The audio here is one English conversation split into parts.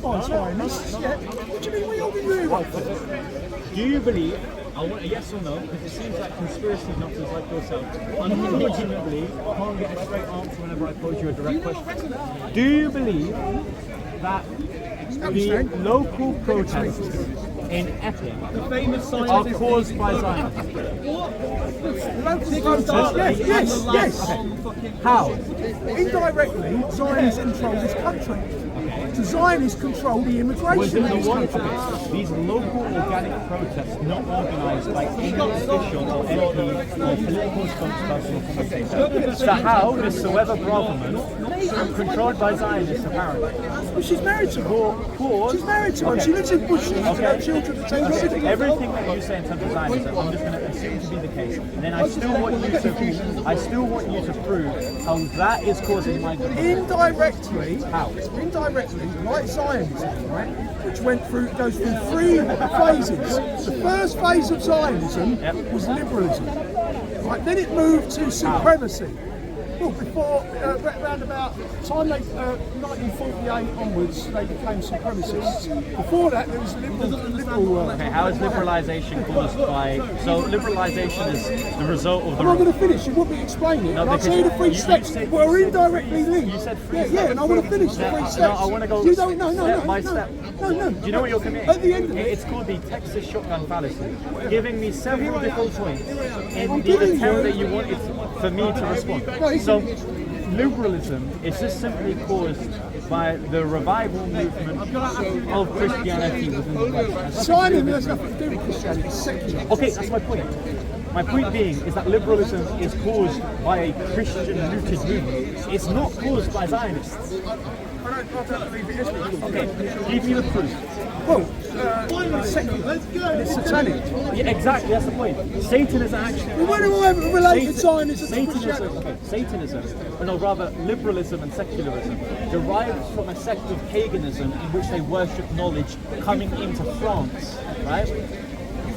by Zionists. Yeah. What do you mean we all been ruined? Do you believe, I want a yes or no, because it seems like conspiracy nuts like yourself unfortunately can't get a straight answer whenever I pose you a direct question. Do you believe that the local protests in Epping are caused by Zionists? Yes. Okay. How? Indirectly, Zionists control this country. The Zionists control the Was immigration it in this the one country. these local organic protests not organised by any official or MP or political spokesperson? So how does Soever Braverman, controlled by Zionists apparently, Well, she's married to him. She's married to him. She lives in Bush. She's got children to take care of. everything that you say in terms of Zionism, I'm just going to assume to be the case. And then I still want you to prove how that is causing migrants. Indirectly, How? Indirectly, like Zionism, right, which goes through 3 phases. The first phase of Zionism was liberalism. Right, then it moved to supremacy. Well, before, around about time 1948 onwards, they became supremacists. Before that, there was liberal. Okay, how is liberalisation caused by... So liberalisation is the result of the... I'm not going to finish. You want me to explain it? No, And I'll because tell you the 3 you steps said- were indirectly linked. You said 3 Yeah, steps. and I want to finish the 3 steps. No, I want to go You don't. No. step by step. No. Do you know what you're committing? At the end of it, It's called the Texas shotgun fallacy, giving me several different points in I'm the giving attempt you- that you wanted for me to respond. So, liberalism is just simply caused by the revival movement of Christianity within the West. Zionism has nothing to do with Christianity. It's secular. Okay, that's my point. My point being is that liberalism is caused by a Christian-rooted movement. It's not caused by Zionists. I don't believe it is. Okay, give me the proof. Well, it's secular. It's satanic. Yeah, exactly, that's the point. Satanism actually... Well, where do I ever relate Zionism to Christianity? Satanism, or no, rather liberalism and secularism, derives from a sect of paganism in which they worship knowledge coming into France, right?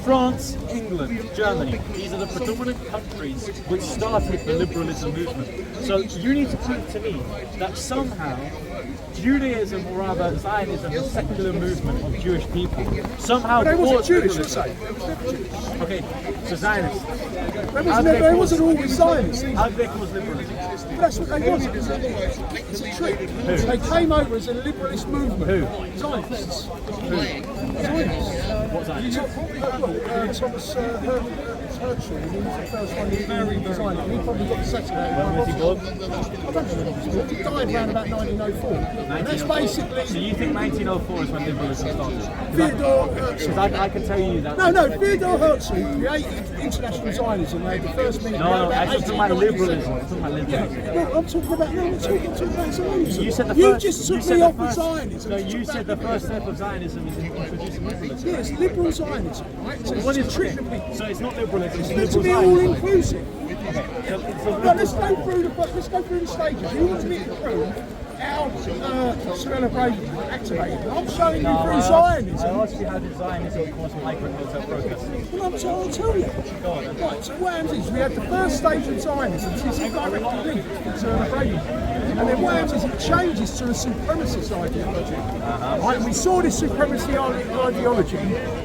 France, England, Germany, these are the predominant countries which started the liberalism movement. So you need to prove to me that somehow Judaism, or rather Zionism, the secular movement of Jewish people, somehow They wasn't caused Jewish, liberalism. was they? Okay, so Zionists. They wasn't always Zionists. How did they cause liberalism? That's what they was. It's a trick. They came over as a liberalist movement. Who? Zionists. Zionists? What Zionists? Thomas Herschel, he was the first one who designed it. He probably got assassinated. When was he born? I don't know when he was born. He died around about 1904. And that's basically... So you think 1904 is when liberalism started? Theodore Herzl. Because I can tell you that... No, Theodore Herzl created international Zionism. They had the first meeting No, about I'm talking about 1897. liberalism. I'm talking about liberalism. No, I'm talking about Zionism. You said the You first... just you took said me the off with first- Zionism. No, you said the first step of Zionism is introducing liberalism. Yes, liberal Zionism, right? So What it's is a trick okay, of people. so it's not liberalism, it's It's meant to liberal be all Zionism. inclusive. Okay, so Right, let's go through the stages. You want me to prove how celebrating activated? I'm showing you through I Zionism. asked you how did Zionism cause migrant hotel protests? Well, I'll tell you. Right, so what happens is we had the first stage of Zionism, which is directly linked to celebrating. And then what happens is it changes to a supremacist ideology. Right, and we saw this supremacy ideology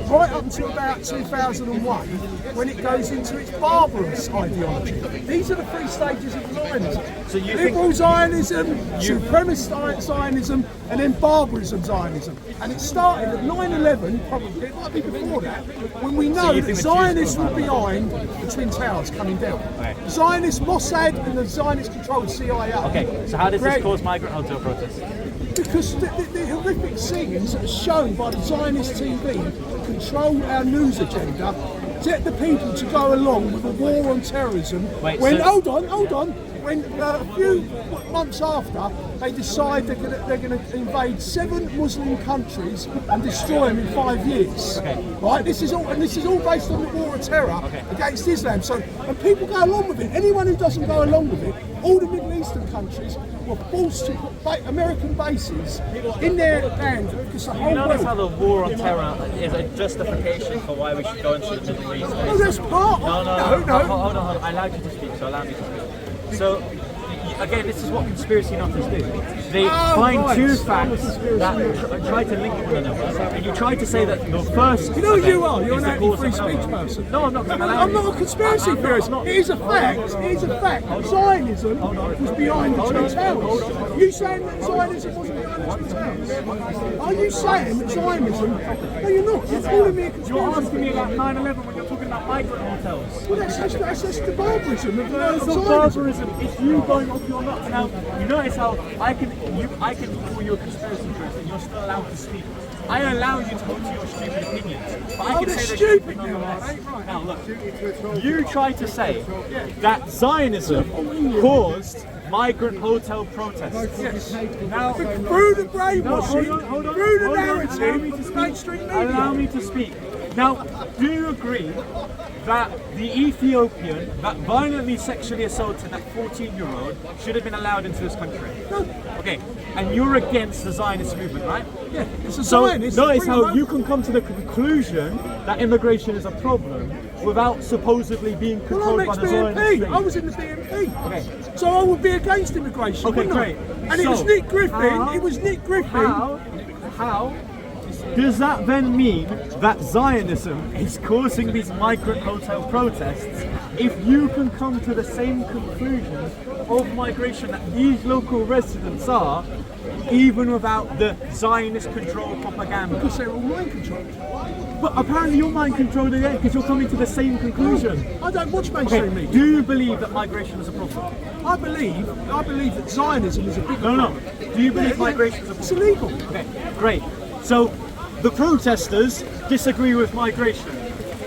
right up until about 2001 when it goes into its barbarous ideology. These are the 3 stages of Zionism. So you Liberal think- Zionism, supremacist Zionism, and then barbarism Zionism. And it started at 9/11, probably, it might be before that, when we know you that think the Zionists Jews were were behind the Twin Towers coming down. Right. Zionist Mossad and the Zionist-controlled CIA. Okay, so how does this Great. cause migrant hotel protests? Because the horrific scenes that are shown by the Zionist TV that control our news agenda get the people to go along with a war on terrorism. Wait, when so- hold on. When a few months after they decide they're going to invade 7 Muslim countries and destroy them in 5 years. Okay. Right? This is all based on the war of terror against Islam. So, and people go along with it. Anyone who doesn't go along with it, all the Middle Eastern countries were forced to put American bases in their land because the whole You notice how world. the war on terror is a justification for why we should go into the Middle East? No, that's part. No. No. Hold on. I allowed you to speak, so allow me to speak. So, again, this is what conspiracy nutters do. They find two facts that try to link one another, and you try to say that the first. You know who you are? You're is an the cause anti-free of another. speech person. No, I'm not. I'm not a conspiracy theorist. It is a fact. It is a fact. Zionism was behind the Twin Towers. You saying that Zionism wasn't behind the Twin Towers? Are you saying that Zionism? No, you're not. You're calling me a conspiracy. You're asking me about 9/11 when you're talking about migrant hotels. Well, that's the barbarism of It's not barbarism. It's you going off your nuts. Now, you notice how I can call you a conspiracy theorist and you're still allowed to speak. I allow you to hold to your stupid opinions. But I can say stupid that nonetheless. Now look, you tried to say that Zionism caused migrant hotel protests. Yes. Now, through the brainwashing, hold on, through the hold on, narrative, allow me to speak. mainstream media. Allow me to speak. Now, do you agree that the Ethiopian that violently sexually assaulted that 14-year-old should have been allowed into this country? No. Okay, and you're against the Zionist movement, right? Yeah, it's a So Zionist. notice how you can come to the conclusion that immigration is a problem without supposedly being Well, controlled I'm by the Zionist ex-BNP. state. I was in the BNP. Okay. So I would be against immigration. Okay, wouldn't great. I? And it was So, Nick Griffin. how- It was Nick Griffin. How does that then mean that Zionism is causing these migrant hotel protests if you can come to the same conclusion of migration that these local residents are, even without the Zionist controlled propaganda? Because they're all mind controlled. But apparently you're mind controlled again because you're coming to the same conclusion. I don't watch mainstream Okay, media. do you believe that migration is a problem? I believe that Zionism is a big No, no. problem. Do you believe Yeah, migration is a It's problem? illegal. Okay, great. So the protesters disagree with migration.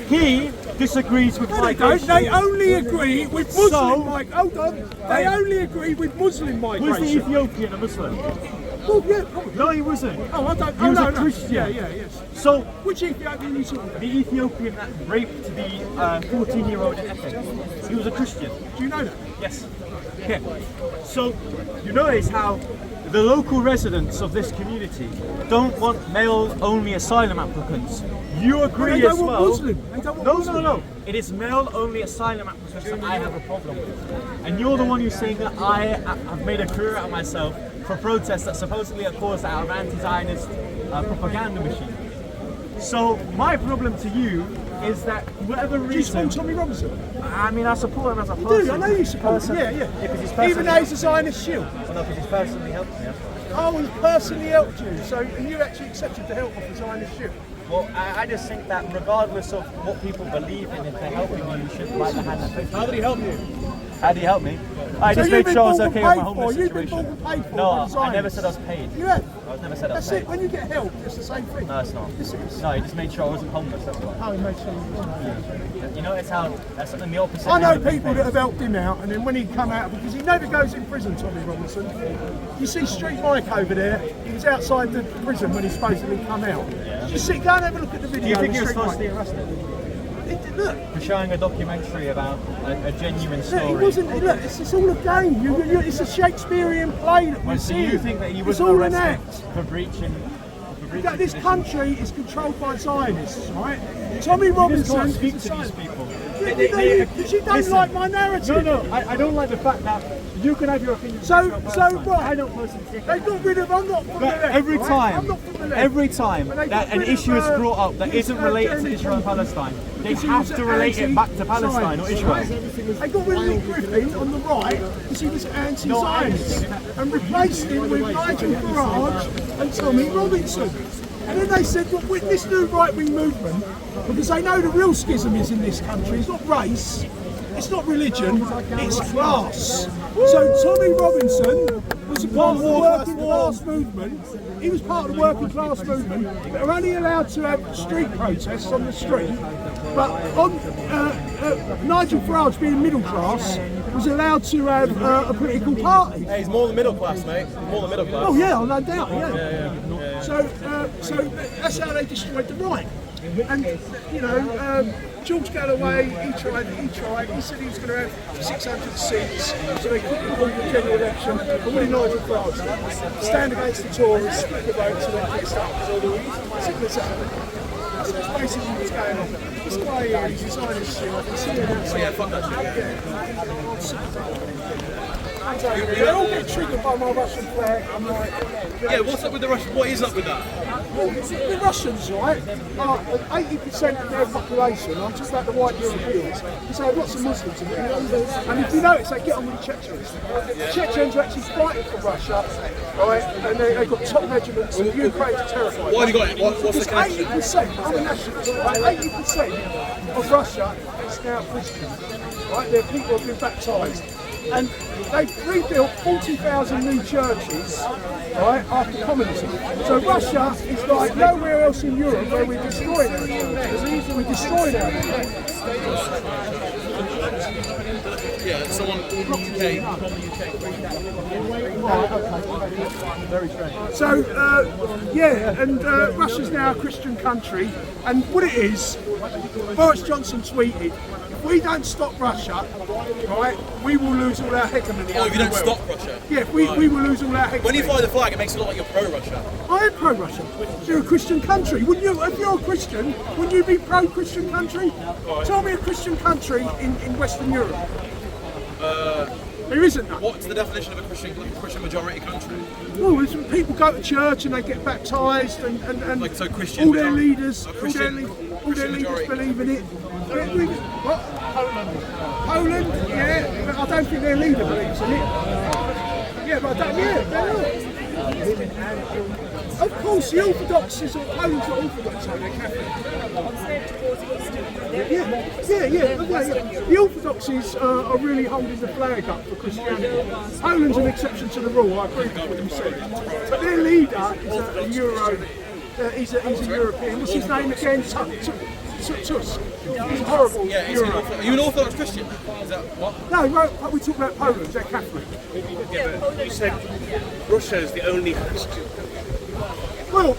He disagrees with No, they migration. don't. They only agree with Muslim So- migration. Hold on. They only agree with Muslim Was the migration. Ethiopian a Muslim? Well, yeah, probably. No, he wasn't. Oh, I don't. He was no, a no. Christian. Yeah, yes. So Which Ethiopian are you talking about? the Ethiopian that raped the 14-year-old in Epic, he was a Christian. Do you know that? Yes. Okay. So you notice how the local residents of this community don't want male-only asylum applicants. You agree They don't as want well. Muslim. They don't want No, Muslim. no, no. It is male-only asylum applicants that I have a problem with. And you're the one who's saying that I have made a career out of myself for protests that supposedly are caused out of anti-Zionist propaganda machine. So my problem to you is that whatever Do you reason, support Tommy Robinson? I mean, I support him as a You person. do. I know you support him. Yeah, Yeah, because he's yeah. personally Even though he's a Zionist shield. no, because he's personally helped me. That's why. Oh, he personally helped you. So, and you actually accepted the help of the Zionist shield. Well, I just think that regardless of what people believe in, if they're helping you, you should bite the hand that feeds you. How did he help you? How did he help me? I So just you've made been sure I was bought okay and with my paid homeless for. You've been situation. bought and paid for No, by the I never Zionists. said I was paid. You have. I was never said I was That's paid. it. When you get help, it's the same thing. No, it's not. Yes, it is. No, he just made sure I wasn't homeless, that's why. Oh, he made sure you weren't. You know, it's how, that's something the opposite. I know end of people things. that have helped him out, and then when he come out, because he never goes in prison, Tommy Robinson. You see Street Mike over there, he was outside the prison when he supposedly come out. Just sit, go and have a look at the video. Do you think of he was Street falsely Mike. arrested? Look, For showing a documentary about a genuine look, story? he wasn't, look, it's all a game. It's a Shakespearean play that we're Well, so seeing. you think that he It's wasn't all an arrested act. for breaching? This tradition? country is controlled by Zionists, right? Tommy You just Robinson can't speak is to a these Zionist. people. Because you don't Listen. like my narrative. No, I don't like the fact that you can have your opinion. So what? I don't personally think. They got rid of. I'm not from the But left. every right? time, I'm not from the left. every time When they that got an rid of, issue is brought up that yes, isn't related to Jeremy Israel and Corbyn, Palestine, they because he have was to relate it back to Palestine or Israel. anti-Zionist. They got rid of Nick Griffin on the right because he was anti-Zionist and replaced him with Nigel Farage and Tommy Robinson. And then they said, well, with this new right-wing movement, because they know the real schism is in this country, it's not race, it's not religion, it's class. So Tommy Robinson was a part of the working class movement. He was part of the working class movement that are only allowed to have street protests on the street. But on Nigel Farage being middle class was allowed to have a political party. Hey, he's more than middle class, mate. He's more than middle class. Oh yeah, no doubt, yeah. So that's how they destroyed the right. And you know, George Galloway, he tried. He said he was going to have 600 seats, so they couldn't hold the general election. But what did Nigel Farage stand against the Tories, split the vote, so they fixed up. Simple as that. That's basically what's going on. This guy here, he's designing this shit. I can see him outside. Yeah, fuck that shit. They all get triggered by my Russian flag. I'm like, Yeah, what's up with the Russians? What is up with that? well, the Russians, right, are 80% of their population are just like the white Europeans. So lots of Muslims in there. And if you notice, they get on with the Chechens. The Chechens are actually fighting for Russia, right, and they've got top regiments, and Ukraine's terrified. Why have you got it? What's the Because connection? 80%, I'm a nationalist, right? 80% of Russia is now Christian, right? Their people have been baptised. And they've rebuilt 40,000 new churches, right, after communism. So Russia is like nowhere else in Europe where we're destroying our churches. We're destroying our churches. Yeah, someone UK. Very strange. So, yeah, and Russia's now a Christian country, and what it is, Boris Johnson tweeted, if we don't stop Russia, right, we will lose all our hegemony. Oh, if you don't over the world. stop Russia. Yeah, we will lose all our hegemony. When you fly the flag, it makes it look like you're pro-Russia. I am pro-Russian. You're a Christian country. Wouldn't you, if you're a Christian, wouldn't you be pro-Christian country? Tell me a Christian country in Western Europe. There isn't none. What's the definition of a Christian majority country? Well, it's when people go to church and they get baptised and Like, so Christian all their majority- leaders, a all Christian- their Christian leaders majority. believe in it. What? Poland, yeah, but I don't think their leader believes in it. Yeah, but I don't, yeah, they're not. Of course, the Orthodoxes of Poland's not Orthodox, are they Catholic? Yeah. The Orthodoxies are really holding the flag up for Christianity. Poland's an exception to the rule, I agree with what you said. But their leader is a Euro, he's a European. What's his name again? Tusk. He's a horrible Yeah, Euro. are you an Orthodox Christian? Is that what? No, we talk about Poland, they're Catholic. You said Russia is the only Christian. Well,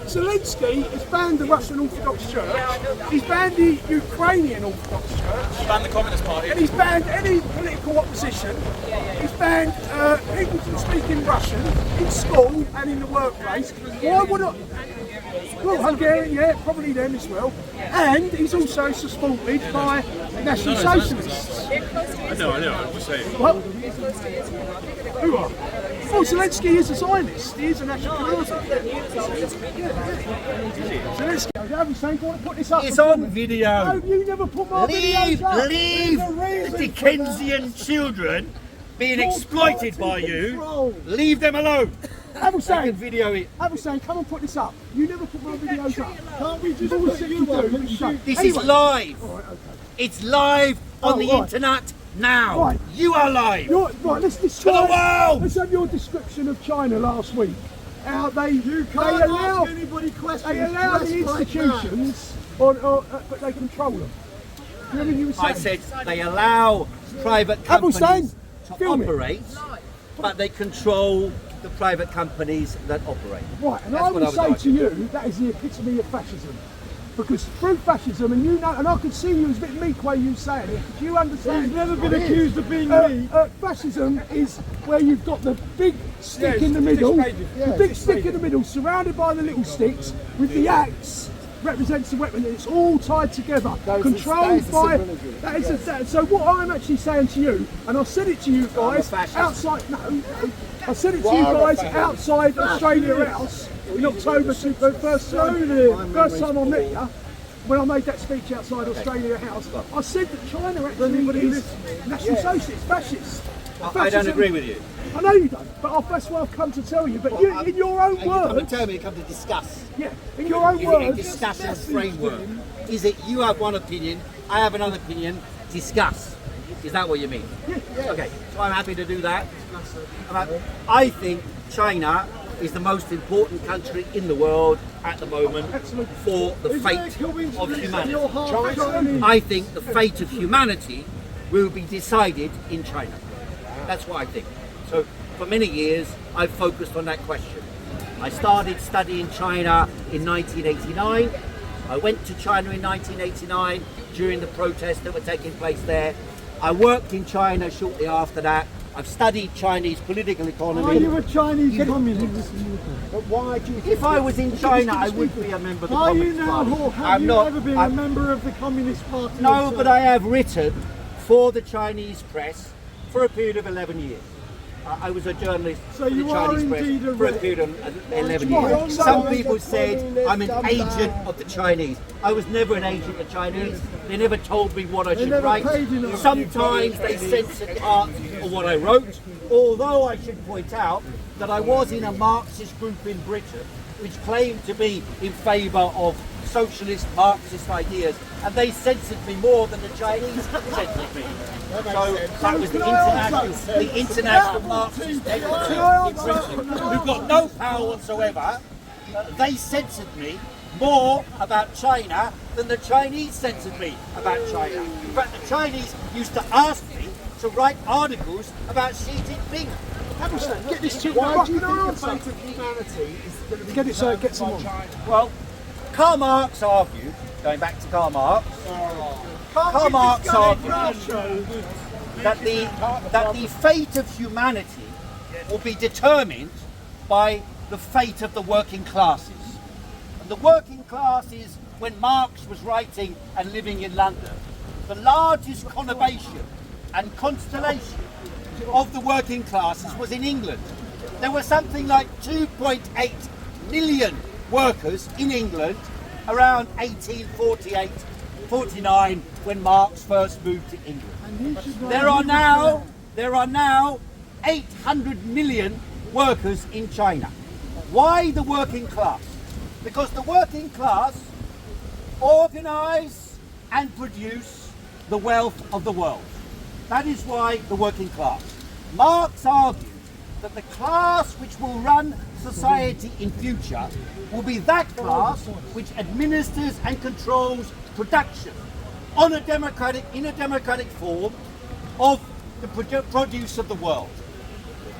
Zelensky has banned the Russian Orthodox Church, he's banned the Ukrainian Orthodox Church, Ban the Communist Party. and he's banned any political opposition. He's banned people from speaking Russian in school and in the workplace. Why would I? Well, Hungarian, yeah, probably them as well. And he's also supported by National Socialists. I know, I'm just saying. What? Who are? Oh, Zelensky is a Zionist. He is a national Nazi. Zelensky, have you saying, go on, put this up? It's on video. No, you never put my videos up. Leave There's a reason the for Dickensian children being Your exploited party by you. control. Leave them alone. I was They can saying, video it. come and put this up. You never put my videos up. Can't we just put you do? This Anyway. is live. All right, okay. It's live on the right. internet now. Right. You are live. Right, let's describe. the world! Let's have your description of China last week. How they Can't allow ask anybody questions. they allow the just like institutions, but they control them. Remember you were saying? I said they allow private companies Applestein, to film it. operate, but they control the private companies that operate. Right, and That's I what would I was say to arguing. you that is the epitome of fascism. Because through fascism, and you know, and I could see you as a bit meek while you were saying it, because you understand. He's never been accused of being meek. Fascism is where you've got the big stick in the middle, the big stick in the middle, surrounded by the little sticks, with the axe represents the weapon, and it's all tied together, controlled by. So what I'm actually saying to you, and I said it to you guys fascist. outside. No, I said it to you guys outside Australia House in October, first time I met you. When I made that speech outside Australia House, I said that China actually is National Socialist, fascist. I don't agree with you. I know you don't, but that's what I've come to tell you. But you, in your own You come and words, tell me, you come to discuss. yeah, in your own Is it a words, discussion framework? Is it you have one opinion, I have another opinion, discuss? Is that what you mean? Okay, so I'm happy to do that. I think China is the most important country in the world at the moment for the fate of humanity. I think the fate of humanity will be decided in China. That's what I think. So for many years, I've focused on that question. I started studying China in 1989. I went to China in 1989 during the protests that were taking place there. I worked in China shortly after that, I've studied Chinese political Are economy. you a Chinese communist? But why do you If I was in China, I would be a member of the Are you Communist now, Party. or have I'm you not. ever been a member of the Communist Party? No, yourself? but I have written for the Chinese press for a period of 11 years. I was a journalist So for the you are Chinese press indeed a for a re- period of 11 Right. years. Some Right. people said I'm an agent of the Chinese. I was never an agent of the Chinese. They never told me what I should never write. paid enough. Sometimes they censored parts of what I wrote, although I should point out that I was in a Marxist group in Britain which claimed to be in favour of socialist Marxist ideas, and they censored me more than the Chinese censored me. So that was the international Marxist network in Britain, who've got no power whatsoever. They censored me more about China than the Chinese censored me about China. In fact, the Chinese used to ask me to write articles about Xi Jinping. get this to Why why do you think the answer? fate of humanity is going to be Get it so it gets him on. Well, Karl Marx argued, going back to Karl Marx, Karl Marx argued that the fate of humanity will be determined by the fate of the working classes. And the working classes, when Marx was writing and living in London, the largest conurbation and constellation of the working classes was in England. There were something like 2.8 million workers in England around 1848-49 when Marx first moved to England. There are now 800 million workers in China. Why the working class? Because the working class organise and produce the wealth of the world. That is why the working class. Marx argued that the class which will run society in future will be that class which administers and controls production in a democratic form of the produce of the world.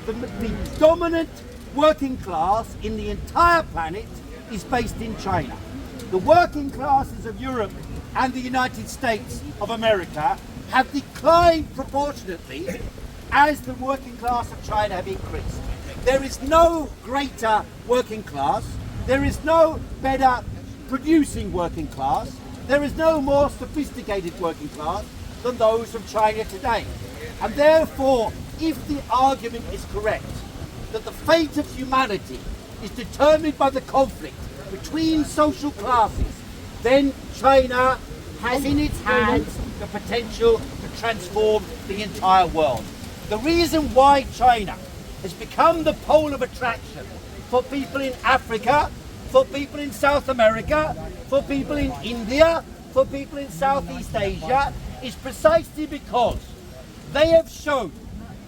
The dominant working class in the entire planet is based in China. The working classes of Europe and the United States of America have declined proportionately as the working class of China have increased. There is no greater working class, there is no better producing working class, there is no more sophisticated working class than those of China today. And therefore, if the argument is correct that the fate of humanity is determined by the conflict between social classes, then China has in its hands the potential to transform the entire world. The reason why China has become the pole of attraction for people in Africa, for people in South America, for people in India, for people in Southeast Asia, is precisely because they have shown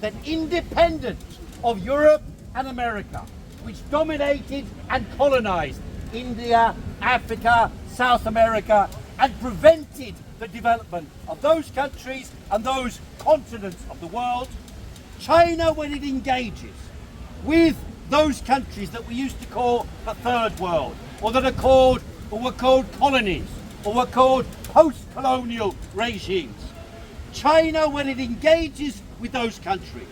that independent of Europe and America, which dominated and colonized India, Africa, South America, and prevented the development of those countries and those continents of the world, China, when it engages with those countries that we used to call the third world, or that are called, or were called colonies, or were called post-colonial regimes, China, when it engages with those countries,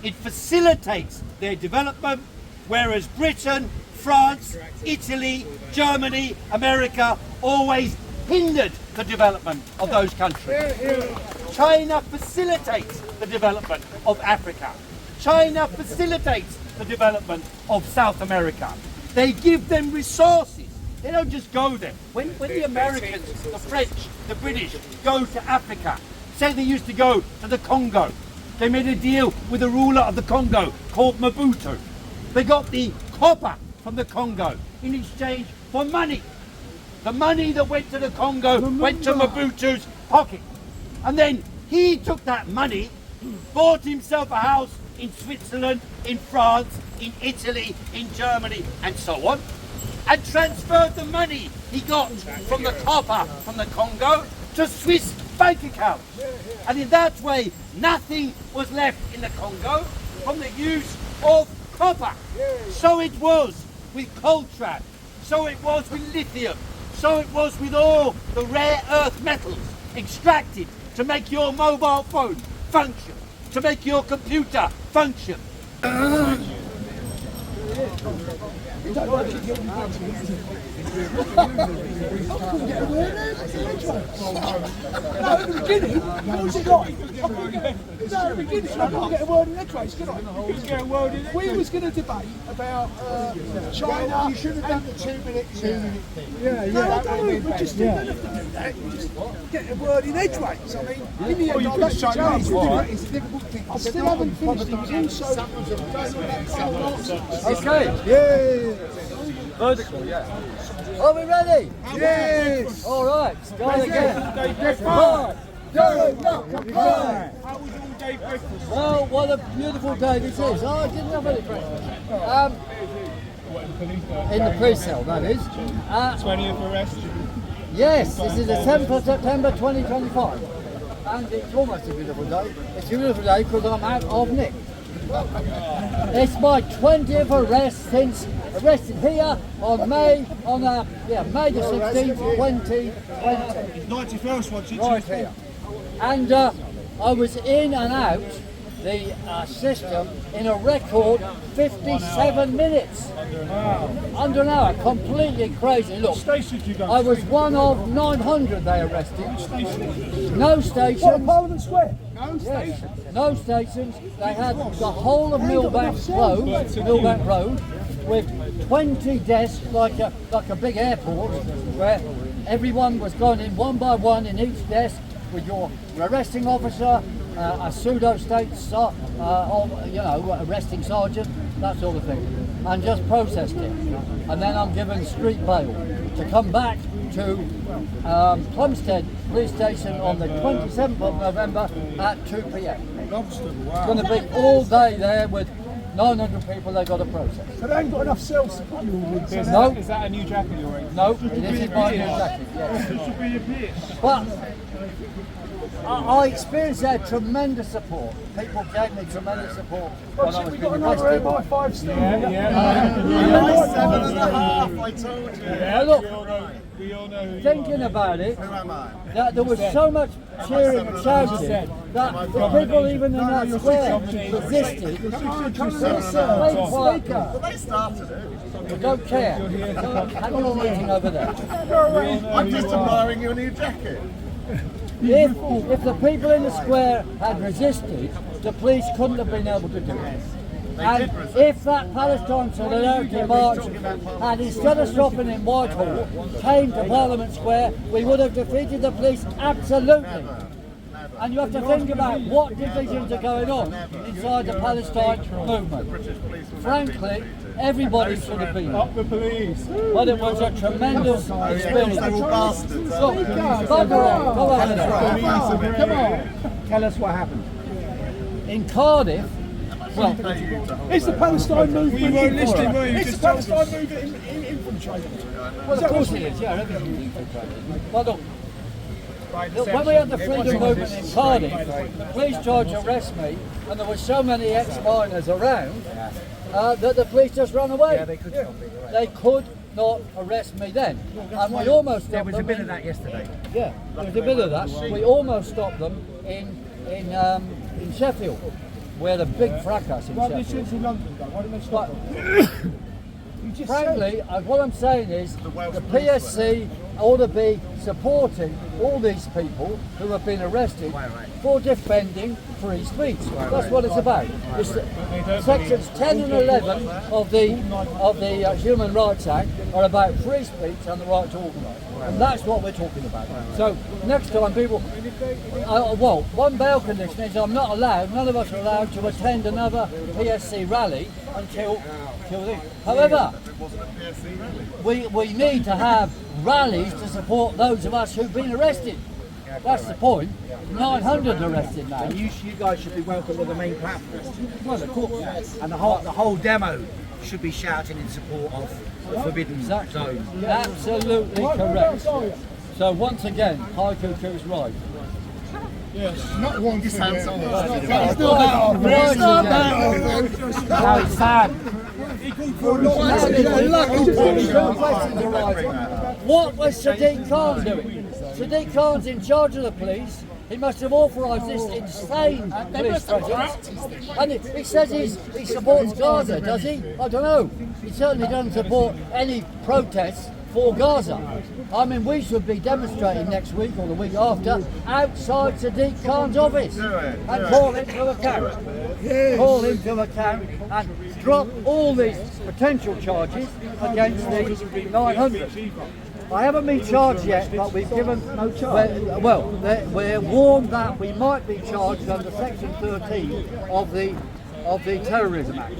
it facilitates their development, whereas Britain, France, Italy, Germany, America always hindered the development of those countries. China facilitates the development of Africa. China facilitates the development of South America. They give them resources. They don't just go there. When the Americans, the French, the British go to Africa, say they used to go to the Congo, they made a deal with the ruler of the Congo called Mobutu. They got the copper from the Congo in exchange for money. The money that went to the Congo went to Mobutu's pocket. And then he took that money, bought himself a house in Switzerland, in France, in Italy, in Germany, and so on, and transferred the money he got from the copper from the Congo to Swiss bank accounts. And in that way, nothing was left in the Congo from the use of copper. So it was with coltan, so it was with lithium, so it was with all the rare earth metals extracted to make your mobile phone function. to make your computer function. No, at the beginning, what was it like? No, at the beginning, I couldn't get a word in edgeways, could I? We was going to debate about China. You should have done the 2 minute thing. No, I don't. We just didn't have to do that. We just get a word in edgeways. I mean, in the end, I let you change. It's a difficult thing. I still haven't finished. It was also. Okay. Vertical, yeah. Are we ready? Yes! All right, start again. Comply! Don't not comply! Well, what a beautiful day this is. Oh, I didn't have any breakfast. In the pre-sale, that is. 20th arrest. Yes, this is the 7th of September 2025. And it's almost a beautiful day. It's a beautiful day because I'm out of Nick. It's my 20th arrest since arrested here on May the 16th, 2020. 91st one, Right here. And I was in and out the system in a record 57 minutes. Under an hour, completely crazy. Look, I was one of 900 they arrested. No stations. Parliament Square. Yes, no stations. They had the whole of Millbank Road, with 20 desks, like a big airport, where everyone was going in one by one in each desk with your arresting officer, a pseudo-state, arresting sergeant, that sort of thing, and just processed it. And then I'm given street bail to come back to Plumstead Police Station on the 27th of November at 2 p.m. It's going to be all day there with 900 people they've got to process. But they ain't got enough cells to put you all in. No. Is that a new jacket you're wearing? No, this is my new jacket. Yes. It should be a bitch. But I experienced their tremendous support. People gave me tremendous support when I was We being got another arrested. 8x5 still. I told you. Yeah, look, We all know who thinking about it, that there was so much cheering and shouting that the people even in that square resisted. They started it. I don't care. Hang on a meeting over there. I'm just admiring your new jacket. If the people in the square had resisted, the police couldn't have been able to do it. And if that Palestine Solidarity March had, instead of stopping in Whitehall, came to Parliament Square, we would have defeated the police absolutely. And you have to think about what divisions are going on inside the Palestine movement. Frankly, everybody should have been there. The police. But it was a tremendous experience. Look, bugger off, go over there. Come on. Tell us what happened. In Cardiff, well, It's the Palestine movement. You weren't listening, were you? It's the Just told Palestine movement infiltrated. well, of course it is, yeah, everything's infiltrated. But look, when we had the freedom movement in Cardiff, the police tried to arrest me, and there were so many ex-miners around that the police just ran away. Yeah, they could stop it. They could not arrest me then, and we almost stopped them. There was a bit of that yesterday. Yeah, there was a bit of that. We almost stopped them in Sheffield, where the big fracas in Sheffield. in London, though. Why didn't they stop? Frankly, what I'm saying is the PSC ought to be supporting all these people who have been arrested for defending free speech. That's what it's about. It's sections 10 and 11 of the Human Rights Act are about free speech and the right to organise. And that's what we're talking about. So next time people, well, one bail condition is none of us are allowed to attend another PSC rally until then. However, we need to have rallies to support those of us who've been arrested. That's the point. 900 arrested now. You guys should be welcome to the main platform. Well, of course. And the whole demo should be shouting in support of the forbidden zone. Absolutely correct. So once again, High Cuckoo's right. Not one for them. Now it's sad. What was Sadiq Khan doing? Sadiq Khan's in charge of the police. He must have authorised this insane police presence. And he says he supports Gaza, does he? I don't know. He certainly doesn't support any protests for Gaza. I mean, we should be demonstrating next week or the week after outside Sadiq Khan's office and call him to account. Call him to account and drop all these potential charges against the 900. I haven't been charged yet, but we've given no charge. Well, we're warned that we might be charged under Section 13 of the Terrorism Act,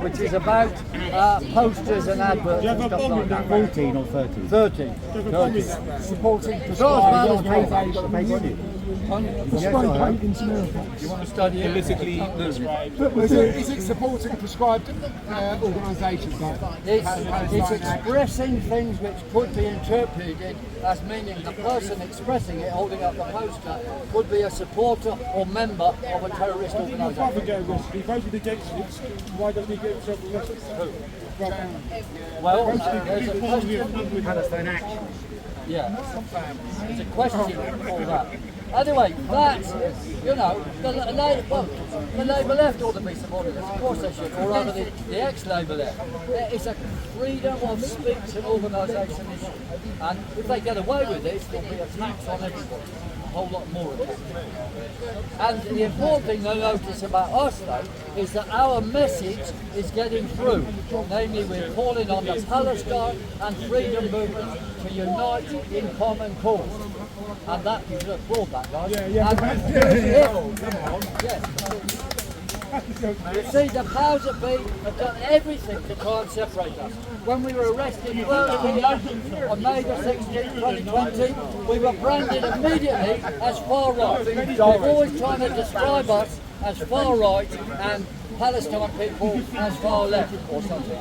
which is about posters and adverts and stuff like that. 14 or 13? 13. Supporting As bad as prescribed. You want to study it? Politically Is it supporting prescribed organisations? It's expressing things which could be interpreted as meaning the person expressing it, holding up the poster, could be a supporter or member of a terrorist organisation. He voted against it. Why doesn't he get himself arrested? Well, there's a question. Palestine action. Yeah, there's a question for that. Anyway, that's, you know, the Labour left ought to be supporting this. Of course they should, or rather the ex-Labour left. It's a freedom of speech and organisation issue. And if they get away with this, there'll be a tax on everybody. A whole lot more of it. And the important thing to notice about us, though, is that our message is getting through. Namely, we're calling on the Palestine and freedom movement to unite in common cause. And that, you should applaud that, guys. You see, the powers that be have done everything to try and separate us. When we were arrested on May the 16th, 2020, we were branded immediately as far right. They're always trying to describe us as far right and Palestine people as far left or something.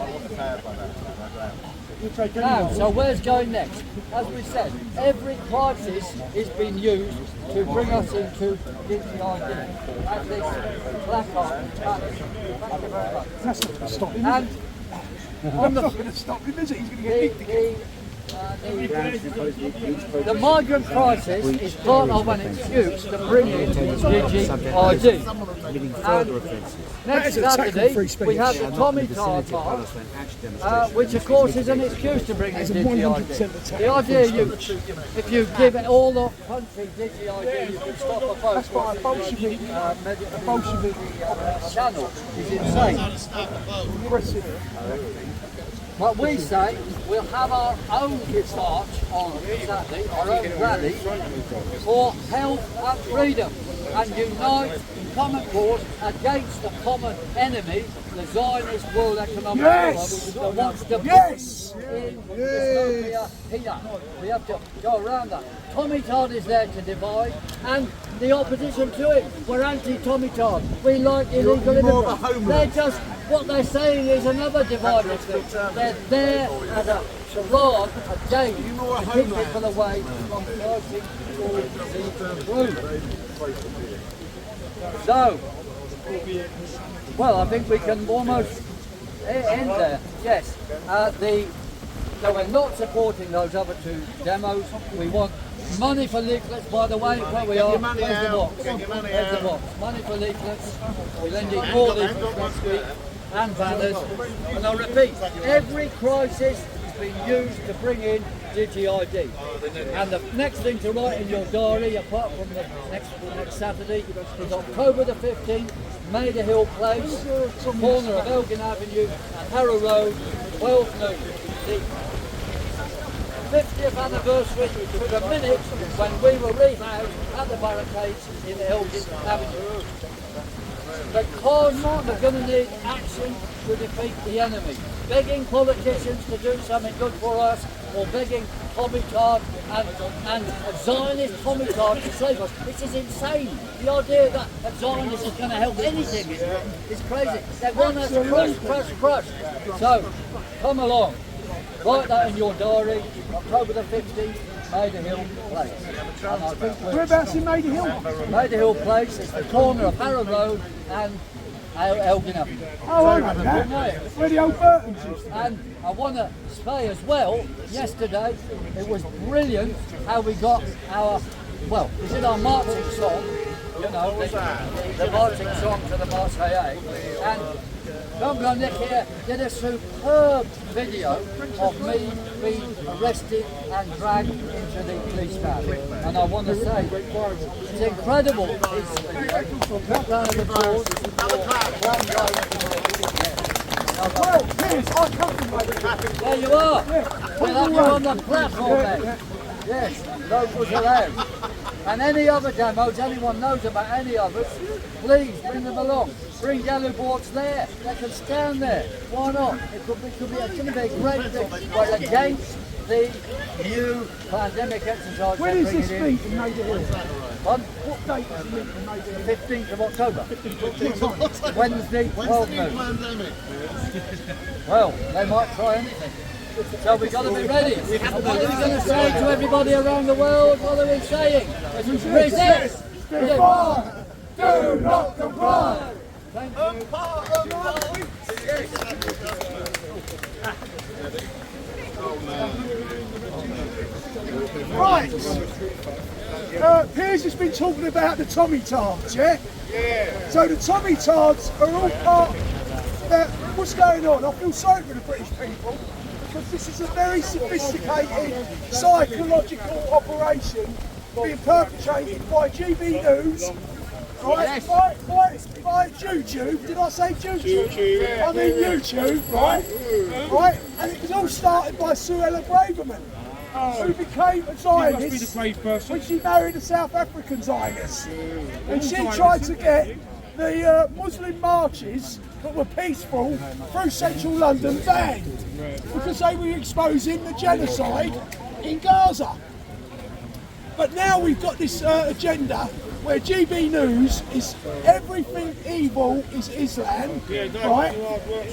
Now, so where's going next? As we said, every crisis is being used to bring us into DTID. At this placard. That's not going to stop him. And on Not going to stop him, is it? He's going to get nicked. the migrant crisis is part of an excuse to bring in DTID. Next Saturday, we have the Tommy Tar March, which of course is an excuse to bring in DTID. The idea if you give it all the country DTID, you can stop a vote. That's why a Bolshevik Channel is insane. But we say we'll have our own march on Saturday, our own rally for health and freedom, and unite in common cause against the common enemy, the Zionist World Economic Forum, that wants to put in dystopia here. We have to go around that. Tommy Tard is there to divide, and the opposition to it. We're anti-Tommy Tard. We like illegal immigrants. They're just, what they're saying is another divided thing. They're there as a charade, a game, to keep people away from fighting for the truth. So, well, I think we can almost end there. Yes, so we're not supporting those other two demos. We want money for leaflets, by the way, where we are. There's the box. There's the box. Money for leaflets. We're lending more leaflets next week and banners. And I'll repeat, every crisis is being used to bring in DigiID. And the next thing to write in your diary, apart from the next Saturday, is October the 15th, Maida Hill Place, corner of Elgin Avenue and Harrow Road, 12 noon. The 50th anniversary to the minute when we were rehoused at the barricades in Elgin Avenue. Because we're going to need action to defeat the enemy. Begging politicians to do something good for us, or begging Tommy Tard and a Zionist Tommy Tard to save us. This is insane. The idea that a Zionist is going to help anything is crazy. They want us crushed. So, come along. Write that in your diary, October the 15th, Maida Hill Place. And I think Whereabouts in Maida Hill? Maida Hill Place is the corner of Harrow Road and Elgin Avenue. Oh, I know that. Where the old Burtons used to be. And I want to say as well, yesterday it was brilliant how we got our well, it's in our marching song, you know, the marching song to the Marseillaise. And Jean Nick here did a superb video of me being arrested and dragged into the police van. And I want to say, it's incredible, this video. Cut round of applause for one guy. There you are. We'll have you on the platform then. Yes, locals allowed. And any other demos, anyone knows about any of us, please bring them along. Bring yellow boards there. They can stand there. Why not? It's going to be a great thing. Well, against the new pandemic exercise. When is this meeting made it here? What date is the meeting made it here? 15th of October. Wednesday, 12 noon. Well, they might try anything. So we've got to be ready. What are we going to say to everybody around the world? What are we saying? Resist! Defy! Do not comply! Thank you. Right. Piers has been talking about the Tommy Tards, yeah? Yeah. So the Tommy Tards are all part of what's going on. I feel sorry for the British people because this is a very sophisticated psychological operation being perpetrated by GB News. Right, by YouTube. Did I say YouTube? YouTube. I mean YouTube, right? Right, and it was all started by Suella Braverman, who became a Zionist when she married a South African Zionist. And she tried to get the Muslim marches that were peaceful through central London banned because they were exposing the genocide in Gaza. But now we've got this agenda where GB News is everything evil is Islam, right?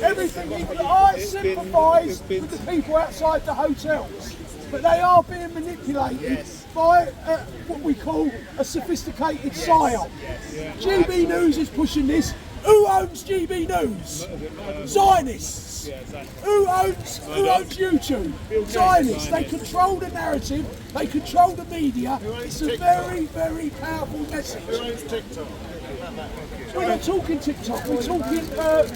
Everything evil. I sympathise with the people outside the hotels, but they are being manipulated by what we call a sophisticated psyop. GB News is pushing this. Who owns GB News? Zionists. Who owns YouTube? Zionists. They control the narrative, they control the media. It's a very, very powerful message. We're not talking TikTok, we're talking, Why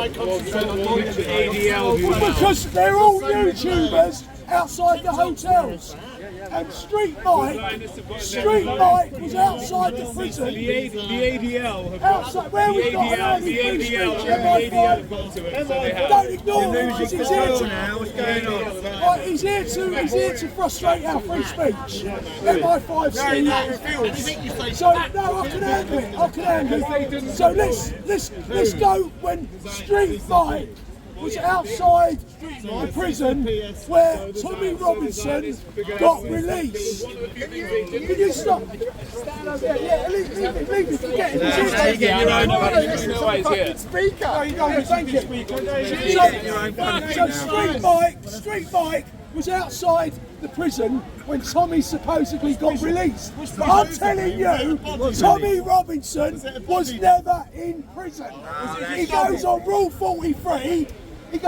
concentrate on ADL? because they're all YouTubers outside the hotels. And Street Mike was outside the prison. The ADL have Outside, where we got an early free speech, MI5. Don't ignore him, because he's here to. Right, he's here to frustrate our free speech. MI5 Steve. So no, I can handle it. So let's go when Street Mike was outside the prison where Tommy Robinson got released. Can you stop? Stand over there. Yeah, leave it. Forget it. You're a speaker. No, you don't. Thank you. So Street Mike was outside the prison when Tommy supposedly got released. But I'm telling you, Tommy Robinson was never in prison. He goes on Rule 43. And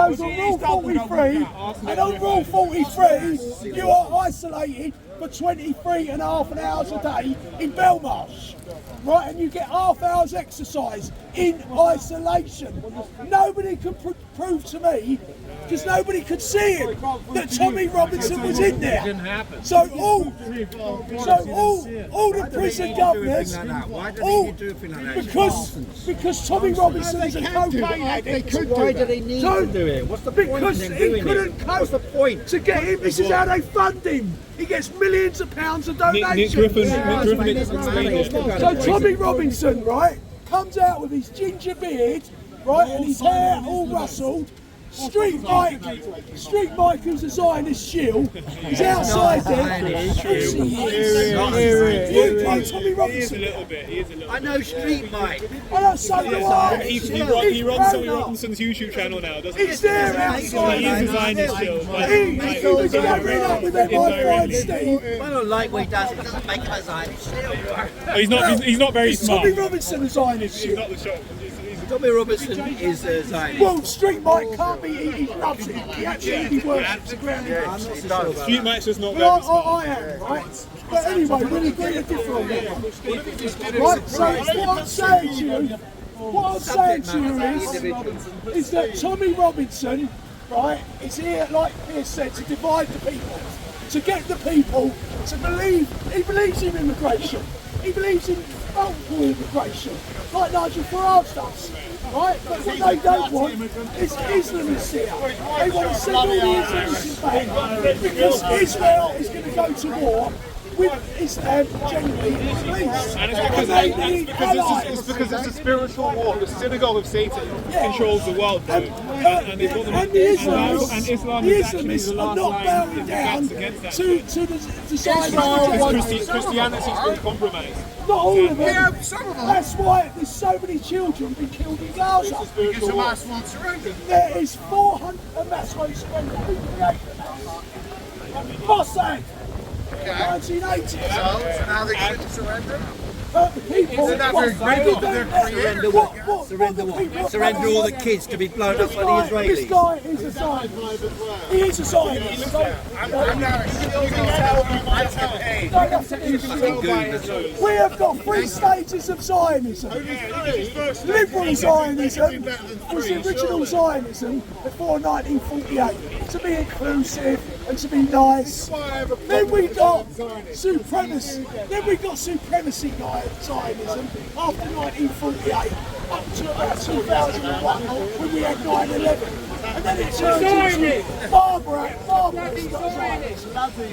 on Rule 43, you are isolated for 23 and a half hours a day in Belmarsh. Right, and you get half hour's exercise in isolation. Nobody can prove to me, because nobody could see him, that Tommy Robinson was in there. So all the prison governors, because Tommy Robinson is a cocaine addict. Why do they need to do it? What's the point Because in them he doing couldn't it? cope What's the point? to get him. This is how they fund him. He gets millions of pounds of donations. Nick Griffin So Tommy Robinson, right, comes out with his ginger beard, right, and his hair all rustled. Street Mike, who's a Zionist shill, is outside there. You know Tommy Robinson. I know Street Mike. I know, so do I. He runs Tommy Robinson's YouTube channel now, doesn't he? He's there outside. He is a Zionist still. He was gathering up with MI5 Steve. I don't like what he does. It doesn't make him a Zionist. He's not very Is Tommy smart. Robinson a Zionist He's shill? not the shot. Tommy Robertson is a Zionist. Well, Street Mike can't be, he loves it. He actually worships the ground. Street Mike's just not Well, very I am, right? But anyway, we'll agree to differ on that. Right, so what I'm saying to you, is that Tommy Robinson, right, is here, like Pierce said, to divide the people, to get the people to believe, he believes in immigration, he believes in multiple immigration, like Nigel Farage does, right? But what they don't want is Islamists here. They want to send all the Islamists back because Israel is going to go to war with Islam generally police. And it's because it's a spiritual war. The synagogue of Satan controls the world, dude. And they've got And the Islam is actually the Islamists are last not line bowing of down defense against that. to the Zionism. Christianity's been compromised. Not all of them. That's why there's so many children being killed in Gaza. Because Hamas won't surrender. There is 400 Hamas won't surrender. Who created Hamas? Mossad. 1980. So now they shouldn't surrender? The people. Surrender what? Surrender what? Surrender all the kids to be blown up by the This Israelis. guy is a Zionist. He is a Zionist. We have got 3 stages of Zionism. Liberal Zionism was the original Zionism before 1948, to be inclusive and to be nice. Then we got supremacy. Then we got supremacy Zionism after 1948 up to about 2001 when we had 9/11. And then it turned into barbarous Zionism,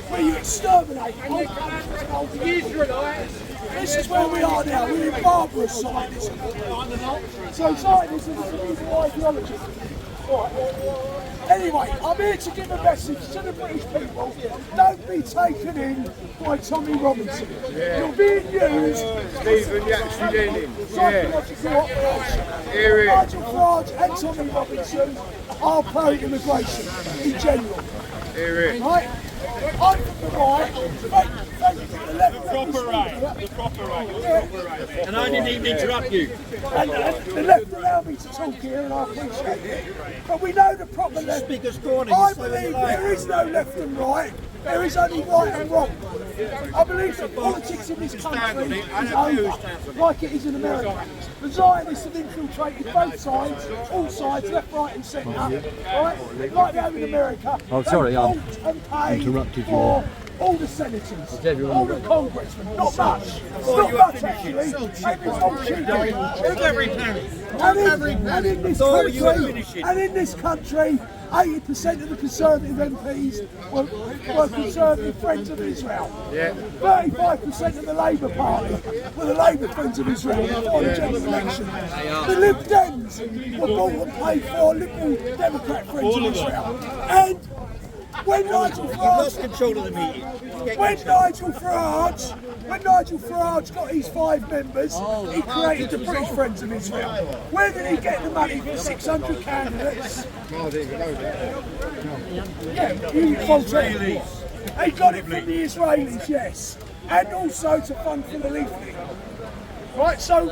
where you exterminate whole countries and whole people. This is where we are now, we're in barbarous Zionism. So Zionism is an evil ideology. Right. Anyway, I'm here to give a message to the British people. Don't be taken in by Tommy Robinson. You're being used psychological operation. Nigel Farage and Tommy Robinson are pro-immigration in general. Right? I'm from the right. Thank you for the left. The proper right. And I didn't even interrupt you. And the left allow me to talk here, and I appreciate it. But we know the proper left. Speaker's corner. I believe there is no left and right. There is only right and wrong. I believe that politics in this country is over, like it is in America. The Zionists have infiltrated both sides, all sides, left, right and centre, right? Like they have in America. Oh, sorry, I interrupted you. For all the senators, all the congressmen, not much. Not much actually. Maybe it's all cheating. And in this country, 80% of the Conservative MPs were Conservative friends of Israel. 35% of the Labour Party were the Labour friends of Israel before the general election. The Lib Dems were bought and paid for Liberal Democrat friends of Israel. And when Nigel Farage got his 5 members, he created the British Friends of Israel. Where did he get the money for 600 candidates? He got it from the Israelis, yes. And also to fund for the leaflet. Right, so,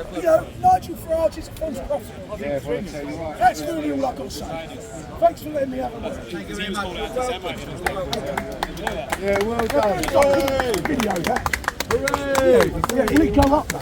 Nigel Farage is a false prophet. That's really all I've got to say. Thanks for letting me have a word. Yeah, well done. Video that. Hooray! Yeah, will it go up though?